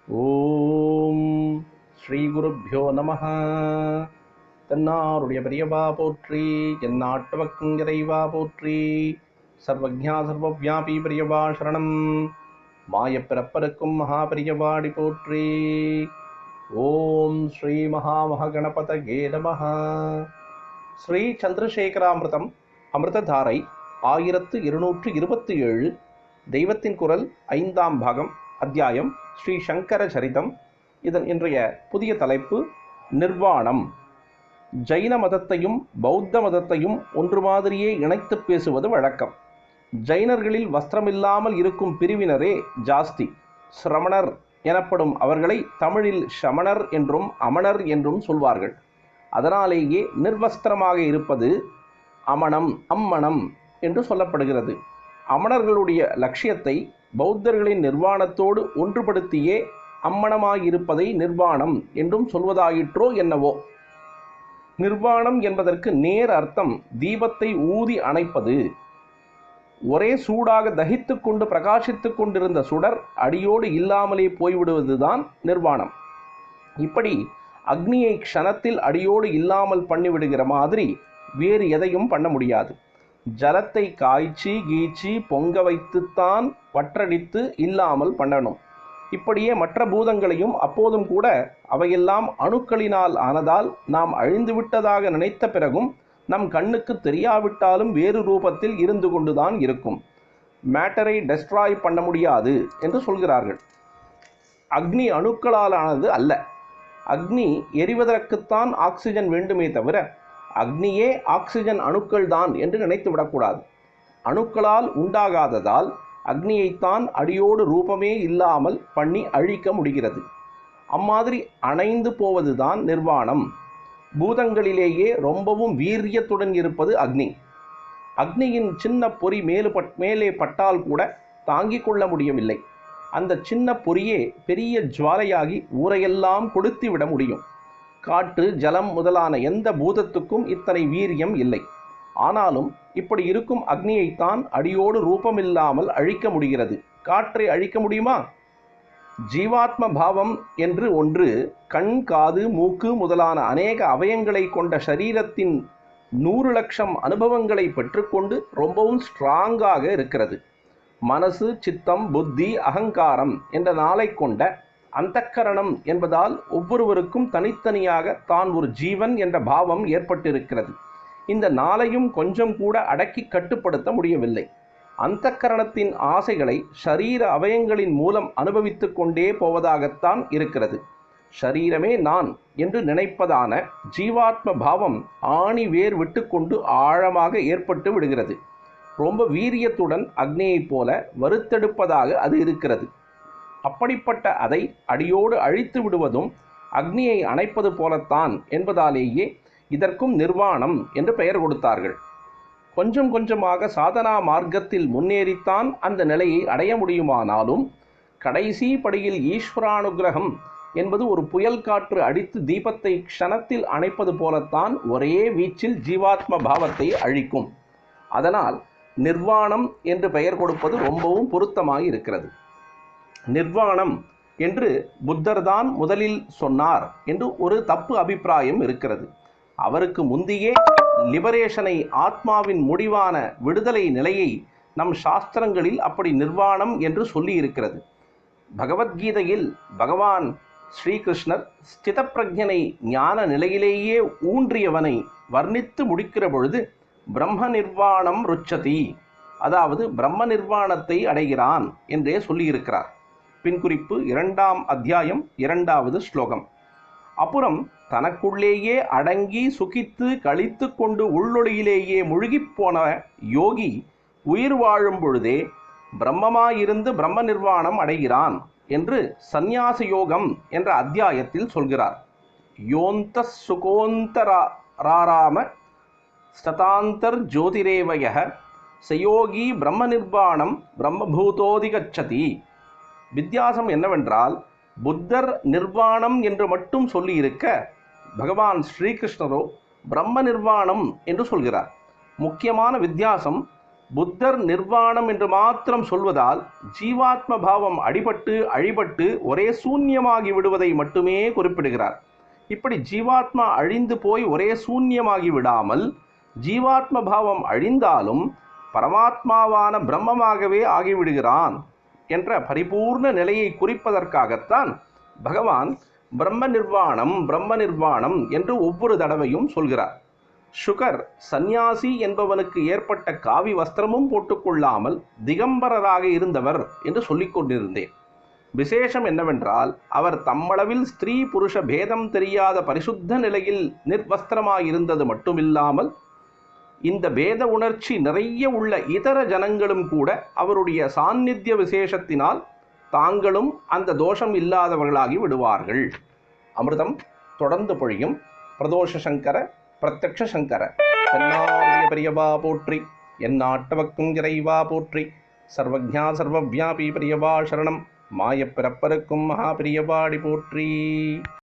ஓம் ஸ்ரீ குருப்யோ நமஹ. தென்னாருடைய பெரியவா போற்றி, எந்நாட்டவர்க்கும் இறைவா போற்றி. சர்வஜ்ஞா சர்வவ்யாபி பெரியவா சரணம். மாயப்பிறப்பருக்கும் மகா பெரியவாடி போற்றி. ஓம் ஸ்ரீ மகாமகணபதயே நமஹ. ஸ்ரீ சந்திரசேகராமிர்தம் அமிர்ததாரை 1227. தெய்வத்தின் குரல் 5ஆம் பாகம். அத்தியாயம் ஸ்ரீ சங்கர சரிதம். இதன் இன்றைய புதிய தலைப்பு நிர்வாணம். ஜைன மதத்தையும் பௌத்த மதத்தையும் ஒன்று மாதிரியே இணைத்து பேசுவது வழக்கம். ஜைனர்களில் வஸ்திரமில்லாமல் இருக்கும் பிரிவினரே ஜாஸ்தி. சிரமணர் எனப்படும் அவர்களை தமிழில் ஷமணர் என்றும் அமணர் என்றும் சொல்வார்கள். அதனாலேயே நிர்வஸ்திரமாக இருப்பது அமணம், அம்மணம் என்று சொல்லப்படுகிறது. அமணர்களுடைய லட்சியத்தை பௌத்தர்களின் நிர்வாணத்தோடு ஒன்றுபடுத்தியே அம்மணமாயிருப்பதை நிர்வாணம் என்றும் சொல்வதாயிற்றோ என்னவோ. நிர்வாணம் என்பதற்கு நேர் அர்த்தம் தீபத்தை ஊதி அணைப்பது. ஒரே சூடாக தகித்து கொண்டு பிரகாசித்து கொண்டிருந்த சுடர் அடியோடு இல்லாமலே போய்விடுவதுதான் நிர்வாணம். இப்படி அக்னியை க்ஷணத்தில் அடியோடு இல்லாமல் பண்ணிவிடுகிற மாதிரி வேறு எதையும் பண்ண முடியாது. ஜலத்தை காய்ச்சி கீச்சி பொங்க வைத்துத்தான் வற்றடித்து இல்லாமல் பண்ணணும். இப்படியே மற்ற பூதங்களையும் அப்போதும் கூட அவையெல்லாம் அணுக்களினால் ஆனதால் நாம் அழிந்துவிட்டதாக நினைத்த பிறகும் நம் கண்ணுக்கு தெரியாவிட்டாலும் வேறு ரூபத்தில் இருந்து கொண்டுதான் இருக்கும். மேட்டரை டெஸ்ட்ராய் பண்ண முடியாது என்று சொல்கிறார்கள். அக்னி அணுக்களால் ஆனது அல்ல. அக்னி எரிவதற்குத்தான் ஆக்சிஜன் வேண்டுமே தவிர அக்னியே ஆக்சிஜன் அணுக்கள் தான் என்று நினைத்து விடக்கூடாது. அணுக்களால் உண்டாகாததால் அக்னியைத்தான் அடியோடு ரூபமே இல்லாமல் பண்ணி அழிக்க முடிகிறது. அம்மாதிரி அணைந்து போவதுதான் நிர்வாணம். பூதங்களிலேயே ரொம்பவும் வீரியத்துடன் இருப்பது அக்னி. அக்னியின் சின்ன பொறி மேலே பட்டால் கூட தாங்கிக் கொள்ள முடியவில்லை. அந்த சின்ன பொறியே பெரிய ஜுவாலையாகி ஊரையெல்லாம் கொளுத்தி விட முடியும். காற்று, ஜலம் முதலான எந்த பூதத்துக்கும் இத்தனை வீரியம் இல்லை. ஆனாலும் இப்படி இருக்கும் அக்னியைத்தான் அடியோடு ரூபமில்லாமல் அழிக்க முடிகிறது. காற்றை அழிக்க முடியுமா? ஜீவாத்ம பாவம் என்று ஒன்று கண், காது, மூக்கு முதலான அநேக அவயங்களை கொண்ட சரீரத்தின் 100 லட்சம் அனுபவங்களை பெற்றுக்கொண்டு ரொம்பவும் ஸ்ட்ராங்காக இருக்கிறது. மனசு, சித்தம், புத்தி, அகங்காரம் என்ற நாளை கொண்ட அந்தக்கரணம் என்பதால் ஒவ்வொருவருக்கும் தனித்தனியாக தான் ஒரு ஜீவன் என்ற பாவம் ஏற்பட்டிருக்கிறது. இந்த நாளையும் கொஞ்சம் கூட அடக்கி கட்டுப்படுத்த முடியவில்லை. அந்தக்கரணத்தின் ஆசைகளை ஷரீர அவயங்களின் மூலம் அனுபவித்து கொண்டே போவதாகத்தான் இருக்கிறது. ஷரீரமே நான் என்று நினைப்பதான ஜீவாத்ம பாவம் ஆணி வேர் விட்டு கொண்டு ஆழமாக ஏற்பட்டு விடுகிறது. ரொம்ப வீரியத்துடன் அக்னியைப் போல வறுத்தெடுப்பதாக அது இருக்கிறது. அப்படிப்பட்ட அதை அடியோடு அழித்து விடுவதும் அக்னியை அணைப்பது போலத்தான் என்பதாலேயே இதற்கும் நிர்வாணம் என்று பெயர் கொடுத்தார்கள். கொஞ்சம் கொஞ்சமாக சாதனா மார்க்கத்தில் முன்னேறித்தான் அந்த நிலையை அடைய முடியுமானாலும் கடைசி படியில் ஈஸ்வரானுகிரகம் என்பது ஒரு புயல் காற்று அடித்து தீபத்தை க்ஷணத்தில் அணைப்பது போலத்தான் ஒரே வீச்சில் ஜீவாத்ம பாவத்தை அழிக்கும். அதனால் நிர்வாணம் என்று பெயர் கொடுப்பது ரொம்பவும் பொருத்தமாக இருக்கிறது. நிர்வாணம் என்று புத்தர்தான் முதலில் சொன்னார் என்று ஒரு தப்பு அபிப்பிராயம் இருக்கிறது. அவருக்கு முந்தியே லிபரேஷனை, ஆத்மாவின் முடிவான விடுதலை நிலையை நம் சாஸ்திரங்களில் அப்படி நிர்வாணம் என்று சொல்லி இருக்கிறது. பகவத்கீதையில் பகவான் ஸ்ரீகிருஷ்ணர் ஸ்திதப்பிரஜனை ஞான நிலையிலேயே ஊன்றியவனை வர்ணித்து முடிக்கிற பொழுது பிரம்ம நிர்வாணம் ருச்சதி, அதாவது பிரம்ம நிர்வாணத்தை அடைகிறான் என்றே சொல்லியிருக்கிறார். பின்குறிப்பு 2ஆம் அத்தியாயம் 2வது ஸ்லோகம். அப்புறம் தனக்குள்ளேயே அடங்கி சுகித்து கழித்து கொண்டு உள்ளொளியிலேயே முழுகிப்போன யோகி உயிர் வாழும் பொழுதே பிரம்மமாயிருந்து பிரம்ம நிர்வாணம் அடைகிறான் என்று சந்நியாச யோகம் என்ற அத்தியாயத்தில் சொல்கிறார். யோந்த சுகோந்தராராம ஸ்ததாந்தர் ஜோதிரேவய சயோகி பிரம்ம நிர்வாணம் பிரம்மபூதோதிகச்சதி. வித்தியாசம் என்னவென்றால், புத்தர் நிர்வாணம் என்று மட்டும் சொல்லியிருக்க பகவான் ஸ்ரீகிருஷ்ணரோ பிரம்ம நிர்வாணம் என்று சொல்கிறார். முக்கியமான வித்தியாசம், புத்தர் நிர்வாணம் என்று மாத்திரம் சொல்வதால் ஜீவாத்ம பாவம் அழிபட்டு ஒரே சூன்யமாகி விடுவதை மட்டுமே குறிப்பிடுகிறார். இப்படி ஜீவாத்மா அழிந்து போய் ஒரே சூன்யமாகி விடாமல் ஜீவாத்ம பாவம் அழிந்தாலும் பரமாத்மாவான பிரம்மமாகவே ஆகிவிடுகிறான் என்ற பரிபூர்ண நிலையை குறிப்பதற்காகத்தான் பகவான் பிரம்ம நிர்வாணம் என்று ஒவ்வொரு தடவையும் சொல்கிறார். சுகர் சந்நியாசி என்பவனுக்கு ஏற்பட்ட காவி வஸ்திரமும் போட்டுக்கொள்ளாமல் திகம்பரராக இருந்தவர் என்று சொல்லிக் கொண்டிருந்தேன். விசேஷம் என்னவென்றால் அவர் தம்மளவில் ஸ்திரீ புருஷ பேதம் தெரியாத பரிசுத்த நிலையில் நிர்வஸ்திரமாயிருந்தது மட்டுமில்லாமல் இந்த பேத உணர்ச்சி நிறைய உள்ள இதர ஜனங்களும் கூட அவருடைய சாநித்திய விசேஷத்தினால் தாங்களும் அந்த தோஷம் இல்லாதவர்களாகி விடுவார்கள். அமிர்தம் தொடர்ந்து பொழியும். பிரதோஷ சங்கர பிரத்யக்ஷ சங்கர தென்னாருடைய பெரியவா போற்றி, எந்நாட்டவர்க்கும் இறைவா போற்றி, சர்வஜா சர்வவியாபி பெரியவா சரணம், மாயப்பிறப்பருக்கும் மகா பெரியவாடி போற்றி.